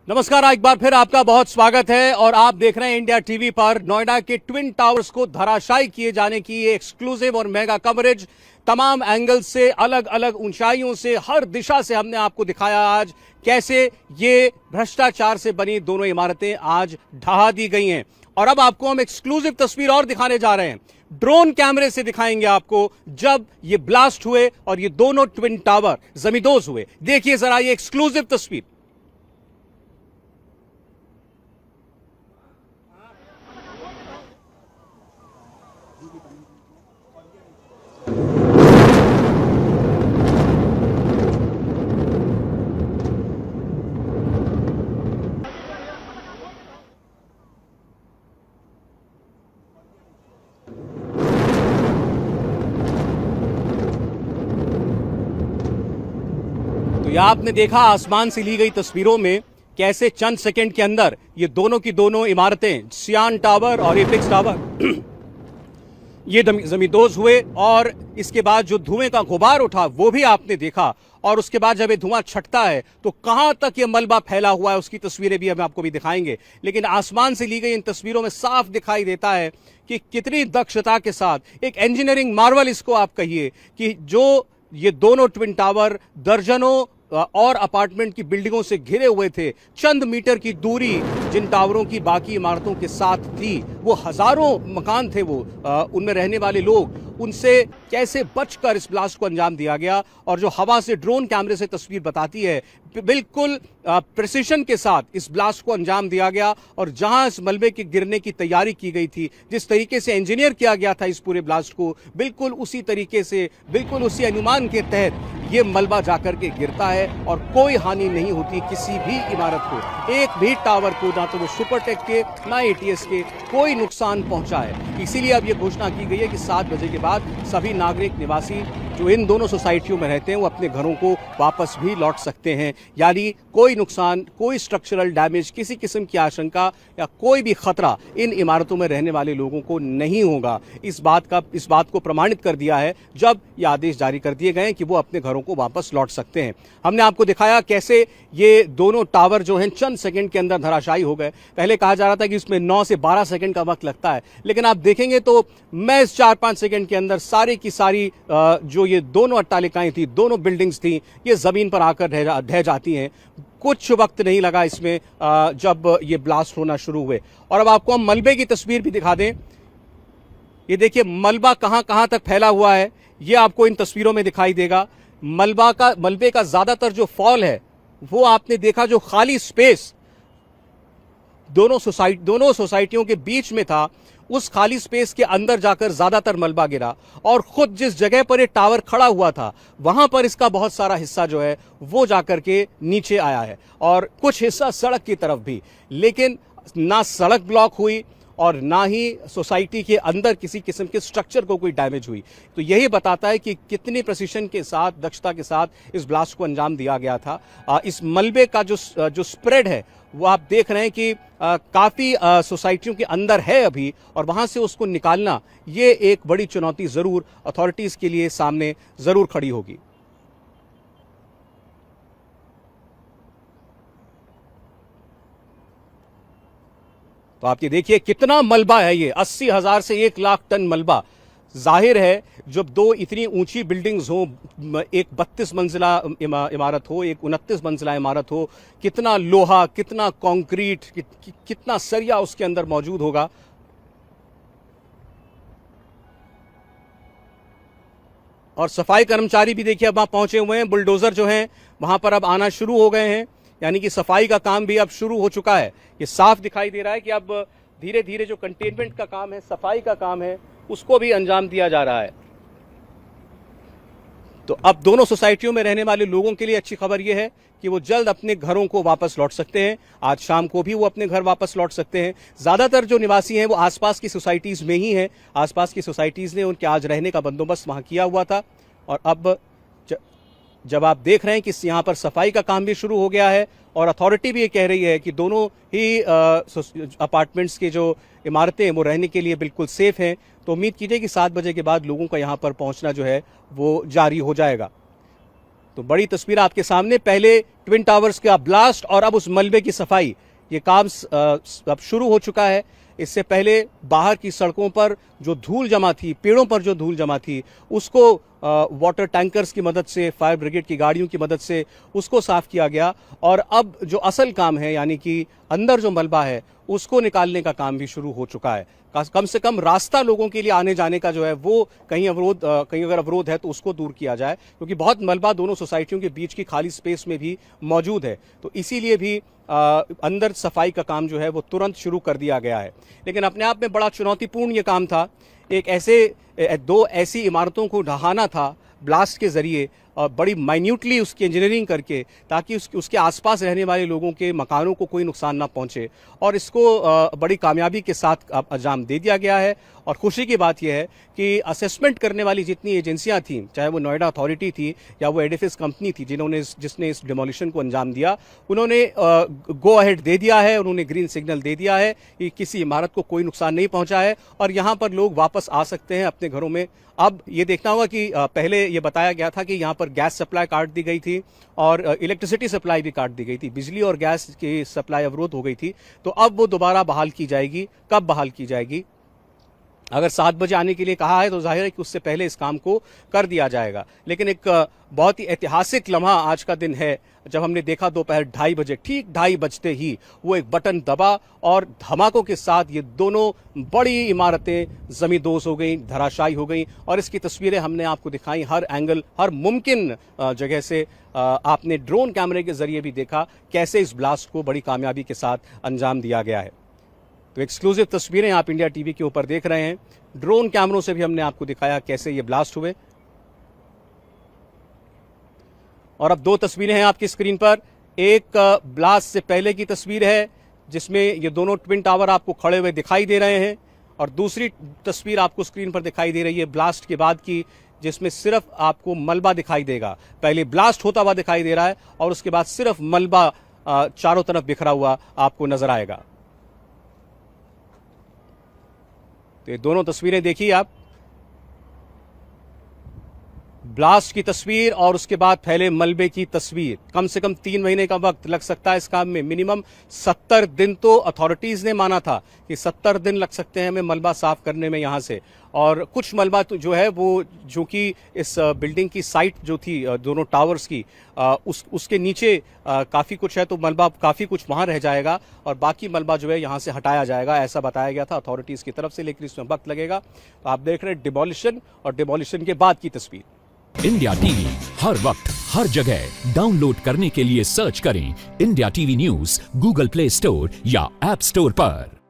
नमस्कार, एक बार फिर आपका बहुत स्वागत है और आप देख रहे हैं इंडिया टीवी पर नोएडा के ट्विन टावर्स को धराशायी किए जाने की ये एक्सक्लूसिव और मेगा कवरेज। तमाम एंगल से, अलग अलग ऊंचाइयों से, हर दिशा से हमने आपको दिखाया आज कैसे ये भ्रष्टाचार से बनी दोनों इमारतें आज ढहा दी गई हैं। और अब आपको हम एक्सक्लूसिव तस्वीर और दिखाने जा रहे हैं। ड्रोन कैमरे से दिखाएंगे आपको जब ये ब्लास्ट हुए और ये दोनों ट्विन टावर जमींदोज हुए। देखिए जरा ये एक्सक्लूसिव तस्वीर। तो यह आपने देखा आसमान से ली गई तस्वीरों में कैसे चंद सेकंड के अंदर ये दोनों की दोनों इमारतें, सियान टावर और एपेक्स टावर, ये जमींदोज हुए। और इसके बाद जो धुएं का गुबार उठा वो भी आपने देखा। और उसके बाद जब ये धुआं छटता है तो कहां तक ये मलबा फैला हुआ है उसकी तस्वीरें भी हम आपको भी दिखाएंगे। लेकिन आसमान से ली गई इन तस्वीरों में साफ दिखाई देता है कि कितनी दक्षता के साथ, एक इंजीनियरिंग मार्वल इसको आप कहिए, कि जो ये दोनों ट्विन टावर दर्जनों और अपार्टमेंट की बिल्डिंगों से घिरे हुए थे। चंद मीटर की दूरी जिन टावरों की बाकी इमारतों के साथ थी, वो हजारों मकान थे, वो उनमें रहने वाले लोग, उनसे कैसे बचकर इस ब्लास्ट को अंजाम दिया गया। और जो हवा से ड्रोन कैमरे से तस्वीर बताती है, बिल्कुल प्रिसिशन के साथ इस ब्लास्ट को अंजाम दिया गया। और जहां इस मलबे के गिरने की तैयारी की गई थी, जिस तरीके से इंजीनियर किया गया था इस पूरे ब्लास्ट को, बिल्कुल उसी तरीके से, बिल्कुल उसी अनुमान के तहत ये मलबा जाकर के गिरता है और कोई हानि नहीं होती किसी भी इमारत को, एक भी टावर को, ना तो वो सुपरटेक के ना एटीएस के कोई नुकसान पहुंचा है। इसीलिए अब ये घोषणा की गई है कि 7 बजे के बाद सभी नागरिक निवासी जो इन दोनों सोसाइटियों में रहते हैं वो अपने घरों को वापस भी लौट सकते हैं। यानी कोई नुकसान, कोई स्ट्रक्चरल डैमेज, किसी किस्म की आशंका या कोई भी खतरा इन इमारतों में रहने वाले लोगों को नहीं होगा। इस बात को प्रमाणित कर दिया है जब ये आदेश जारी कर दिए गए हैं कि वो अपने घरों को वापस लौट सकते हैं। हमने आपको दिखाया कैसे ये दोनों टावर जो हैं चंद सेकंड के अंदर धराशायी हो गए। पहले कहा जा रहा था कि इसमें 9 से 12 सेकंड का वक्त लगता है, लेकिन आप देखेंगे तो महज 4-5 सेकंड के अंदर सारी की सारी जो ये दोनों अट्टालिकाएं थी, दोनों बिल्डिंग्स थी, ये जमीन पर आकर ढह जाती हैं। कुछ वक्त नहीं लगा इसमें जब ये ब्लास्ट होना शुरू हुए। और अब आपको हम मलबे की तस्वीर भी दिखा दें। ये देखिए मलबा कहां कहां तक फैला हुआ है, ये आपको इन तस्वीरों में दिखाई देगा। मलबे का ज्यादातर जो फॉल है वो आपने देखा, जो खाली स्पेस दोनों सोसाइटियों के बीच में था, उस खाली स्पेस के अंदर जाकर ज्यादातर मलबा गिरा। और खुद जिस जगह पर ये टावर खड़ा हुआ था वहां पर इसका बहुत सारा हिस्सा जो है वो जाकर के नीचे आया है और कुछ हिस्सा सड़क की तरफ भी। लेकिन ना सड़क ब्लॉक हुई और ना ही सोसाइटी के अंदर किसी किस्म के स्ट्रक्चर को कोई डैमेज हुई। तो यही बताता है कि कितनी प्रिसिशन के साथ, दक्षता के साथ इस ब्लास्ट को अंजाम दिया गया था। इस मलबे का जो स्प्रेड है वो आप देख रहे हैं कि काफी सोसाइटियों के अंदर है अभी, और वहां से उसको निकालना ये एक बड़ी चुनौती जरूर अथॉरिटीज के लिए सामने जरूर खड़ी होगी। तो आप ये देखिए कितना मलबा है, ये 80,000 से 1 लाख टन मलबा। जाहिर है जब दो इतनी ऊंची बिल्डिंग्स हो, एक 32 मंजिला इमारत हो, एक 29 मंजिला इमारत हो, कितना लोहा, कितना कंक्रीट, कितना सरिया उसके अंदर मौजूद होगा। और सफाई कर्मचारी भी देखिए अब वहां पहुंचे हुए हैं, बुलडोजर जो हैं वहां पर अब आना शुरू हो गए हैं। यानी कि सफाई का काम भी अब शुरू हो चुका है। ये साफ दिखाई दे रहा है कि अब धीरे धीरे जो कंटेनमेंट का काम है, सफाई का काम है, उसको भी अंजाम दिया जा रहा है। तो अब दोनों सोसाइटियों में रहने वाले लोगों के लिए अच्छी खबर यह है कि वो जल्द अपने घरों को वापस लौट सकते हैं। आज शाम को भी वो अपने घर वापस लौट सकते हैं। ज्यादातर जो निवासी हैं वो आसपास की सोसाइटीज में ही हैं। आसपास की सोसाइटीज ने उनके आज रहने का बंदोबस्त वहां किया हुआ था। और अब जब आप देख रहे हैं कि यहाँ पर सफाई का काम भी शुरू हो गया है और अथॉरिटी भी ये कह रही है कि दोनों ही अपार्टमेंट्स के जो इमारतें हैं वो रहने के लिए बिल्कुल सेफ हैं, तो उम्मीद कीजिए कि 7 बजे के बाद लोगों का यहाँ पर पहुँचना जो है वो जारी हो जाएगा। तो बड़ी तस्वीर आपके सामने, पहले ट्विन टावर्स का ब्लास्ट और अब उस मलबे की सफाई, ये काम अब शुरू हो चुका है। इससे पहले बाहर की सड़कों पर जो धूल जमा थी, पेड़ों पर जो धूल जमा थी, उसको वाटर टैंकर्स की मदद से, फायर ब्रिगेड की गाड़ियों की मदद से उसको साफ किया गया। और अब जो असल काम है, यानी कि अंदर जो मलबा है उसको निकालने का काम भी शुरू हो चुका है। कम से कम रास्ता लोगों के लिए आने जाने का जो है वो कहीं अगर अवरोध है तो उसको दूर किया जाए, क्योंकि बहुत मलबा दोनों सोसाइटियों के बीच की खाली स्पेस में भी मौजूद है। तो इसीलिए भी अंदर सफाई का काम जो है वो तुरंत शुरू कर दिया गया है। लेकिन अपने आप में बड़ा चुनौतीपूर्ण ये काम था। दो ऐसी इमारतों को ढहाना था ब्लास्ट के जरिए, बड़ी माइन्यूटली उसकी इंजीनियरिंग करके, ताकि उसके आसपास रहने वाले लोगों के मकानों को कोई नुकसान ना पहुंचे। और इसको बड़ी कामयाबी के साथ अंजाम दे दिया गया है। और खुशी की बात यह है कि असेसमेंट करने वाली जितनी एजेंसियां थीं, चाहे वो नोएडा अथॉरिटी थी या वो एडिफिस कंपनी थी जिसने इस डिमोलिशन को अंजाम दिया, उन्होंने गो अहेड दे दिया है, उन्होंने ग्रीन सिग्नल दे दिया है कि किसी इमारत को कोई नुकसान नहीं पहुंचा है और यहां पर लोग वापस आ सकते हैं अपने घरों में। अब ये देखना होगा कि पहले ये बताया गया था कि यहाँ पर गैस सप्लाई काट दी गई थी और इलेक्ट्रिसिटी सप्लाई भी काट दी गई थी, बिजली और गैस की सप्लाई अवरोध हो गई थी। तो अब वो दोबारा बहाल की जाएगी। कब बहाल की जाएगी? अगर 7 बजे आने के लिए कहा है तो जाहिर है कि उससे पहले इस काम को कर दिया जाएगा। लेकिन एक बहुत ही ऐतिहासिक लम्हा आज का दिन है जब हमने देखा दोपहर 2:30 बजे, ठीक 2:30 बजते ही वो एक बटन दबा और धमाकों के साथ ये दोनों बड़ी इमारतें जमींदोज हो गई, धराशायी हो गई। और इसकी तस्वीरें हमने आपको दिखाई हर एंगल, हर मुमकिन जगह से। आपने ड्रोन कैमरे के जरिए भी देखा कैसे इस ब्लास्ट को बड़ी कामयाबी के साथ अंजाम दिया गया है। तो एक्सक्लूसिव तस्वीरें आप इंडिया टीवी के ऊपर देख रहे हैं। ड्रोन कैमरों से भी हमने आपको दिखाया कैसे ये ब्लास्ट हुए। और अब 2 तस्वीरें हैं आपकी स्क्रीन पर। एक ब्लास्ट से पहले की तस्वीर है जिसमें ये दोनों ट्विन टावर आपको खड़े हुए दिखाई दे रहे हैं, और दूसरी तस्वीर आपको स्क्रीन पर दिखाई दे रही है ब्लास्ट के बाद की, जिसमें सिर्फ आपको मलबा दिखाई देगा। पहले ब्लास्ट होता हुआ दिखाई दे रहा है और उसके बाद सिर्फ मलबा चारों तरफ बिखरा हुआ आपको नजर आएगा। तो ये दोनों तस्वीरें देखिए आप, ब्लास्ट की तस्वीर और उसके बाद फैले मलबे की तस्वीर। कम से कम 3 महीने का वक्त लग सकता है इस काम में। मिनिमम 70 दिन तो अथॉरिटीज ने माना था कि 70 दिन लग सकते हैं हमें मलबा साफ करने में यहां से। और कुछ मलबा तो जो है वो, जो कि इस बिल्डिंग की साइट जो थी दोनों टावर्स की, उसके नीचे काफी कुछ है, तो मलबा काफी कुछ वहां रह जाएगा और बाकी मलबा जो है यहां से हटाया जाएगा, ऐसा बताया गया था अथॉरिटीज की तरफ से। लेकिन इसमें वक्त लगेगा। तो आप देख रहे हैं डिमोलिशन और डिमोलिशन के बाद की तस्वीर। इंडिया टीवी हर वक्त हर जगह डाउनलोड करने के लिए सर्च करें India TV news Google play store या ऐप स्टोर पर।